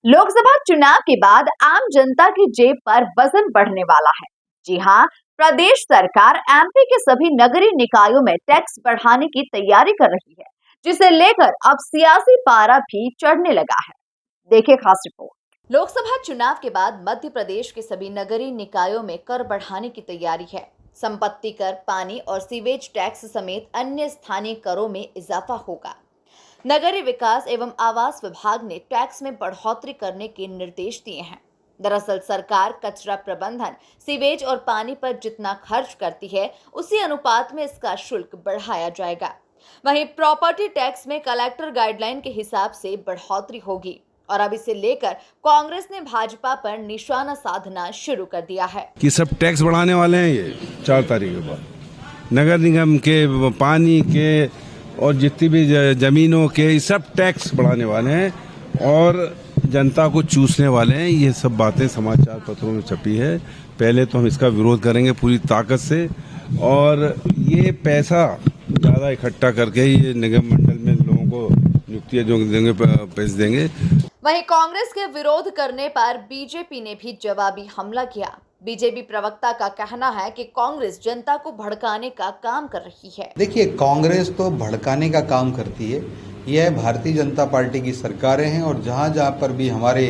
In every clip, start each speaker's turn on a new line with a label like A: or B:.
A: लोकसभा चुनाव के बाद आम जनता की जेब पर वजन बढ़ने वाला है। जी हां, प्रदेश सरकार एमपी के सभी नगरीय निकायों में टैक्स बढ़ाने की तैयारी कर रही है, जिसे लेकर अब सियासी पारा भी चढ़ने लगा है। देखिए खास रिपोर्ट। लोकसभा चुनाव के बाद मध्य प्रदेश के सभी नगरीय निकायों में कर बढ़ाने की तैयारी है। संपत्ति कर, पानी और सीवेज टैक्स समेत अन्य स्थानीय करों में इजाफा होगा। नगरीय विकास एवं आवास विभाग ने टैक्स में बढ़ोतरी करने के निर्देश दिए हैं। दरअसल सरकार कचरा प्रबंधन, सीवेज और पानी पर जितना खर्च करती है, उसी अनुपात में इसका शुल्क बढ़ाया जाएगा। वहीं प्रॉपर्टी टैक्स में कलेक्टर गाइडलाइन के हिसाब से बढ़ोतरी होगी और अब इसे लेकर कांग्रेस ने भाजपा पर निशाना साधना शुरू कर दिया है
B: कि सब टैक्स बढ़ाने वाले हैं। ये 4 तारीख के बाद नगर निगम के, पानी के और जितनी भी जमीनों के सब टैक्स बढ़ाने वाले हैं और जनता को चूसने वाले हैं। ये सब बातें समाचार पत्रों में छपी है। पहले तो हम इसका विरोध करेंगे पूरी ताकत से और ये पैसा ज़्यादा इकट्ठा करके ये निगम मंडल में लोगों को नियुक्तियां जो देंगे, पैसे देंगे।
A: वहीं कांग्रेस के विरोध करने पर बीजेपी ने भी जवाबी हमला किया। बीजेपी प्रवक्ता का कहना है कि कांग्रेस जनता को भड़काने का काम कर रही है।
C: देखिए, कांग्रेस तो भड़काने का काम करती है। यह भारतीय जनता पार्टी की सरकारें हैं और जहां जहां पर भी हमारे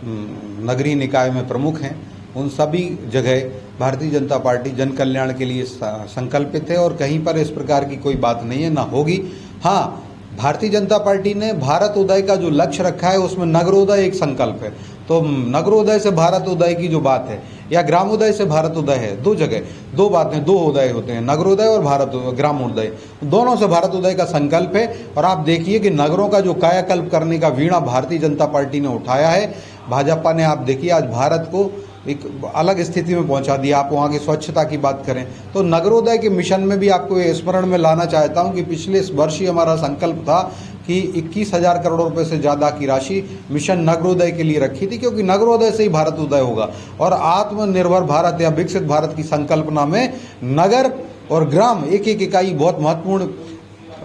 C: नगरीय निकाय में प्रमुख हैं, उन सभी जगह भारतीय जनता पार्टी जन कल्याण के लिए संकल्पित है और कहीं पर इस प्रकार की कोई बात नहीं है, ना होगी। हाँ, भारतीय जनता पार्टी ने भारत उदय का जो लक्ष्य रखा है उसमें नगरोदय एक संकल्प है। तो नगरोदय से भारत उदय की जो बात है या ग्रामोदय से भारत उदय है, दो जगह दो बातें, दो उदय होते हैं, नगरोदय और भारत ग्रामोदय। दोनों से भारत उदय का संकल्प है और आप देखिए कि नगरों का जो कायाकल्प करने का वीणा भारतीय जनता पार्टी ने उठाया है। भाजपा ने, आप देखिए, आज भारत को एक अलग स्थिति में पहुंचा दिया। आप वहाँ की स्वच्छता की बात करें तो नगरोदय के मिशन में भी आपको स्मरण में लाना चाहता हूं कि पिछले वर्ष ही हमारा संकल्प था कि 21,000 करोड़ रुपए से ज़्यादा की राशि मिशन नगरोदय के लिए रखी थी, क्योंकि नगरोदय से ही भारत उदय होगा। और आत्मनिर्भर भारत या विकसित भारत की संकल्पना में नगर और ग्राम एक एक इकाई बहुत महत्वपूर्ण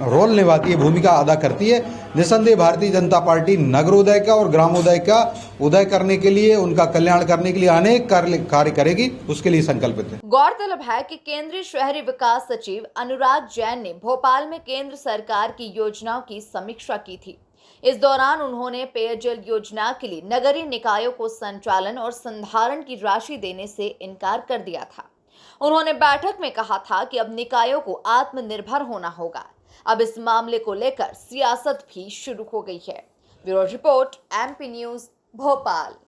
C: रोल निभाती है, भूमिका अदा करती है। निसंदेह भारतीय जनता पार्टी नगरोदय का और ग्रामोदय का उदय करने के लिए, उनका कल्याण करने के लिए अनेक कार्य करेगी, उसके लिए संकल्पित है।
A: गौरतलब है कि केंद्रीय शहरी विकास सचिव अनुराग जैन ने भोपाल में केंद्र सरकार की योजनाओं की समीक्षा की थी। इस दौरान उन्होंने पेयजल योजना के लिए नगरीय निकायों को संचालन और संधारण की राशि देने से इनकार कर दिया था। उन्होंने बैठक में कहा था कि अब निकायों को आत्मनिर्भर होना होगा। अब इस मामले को लेकर सियासत भी शुरू हो गई है। Bureau report, MP news, Bhopal.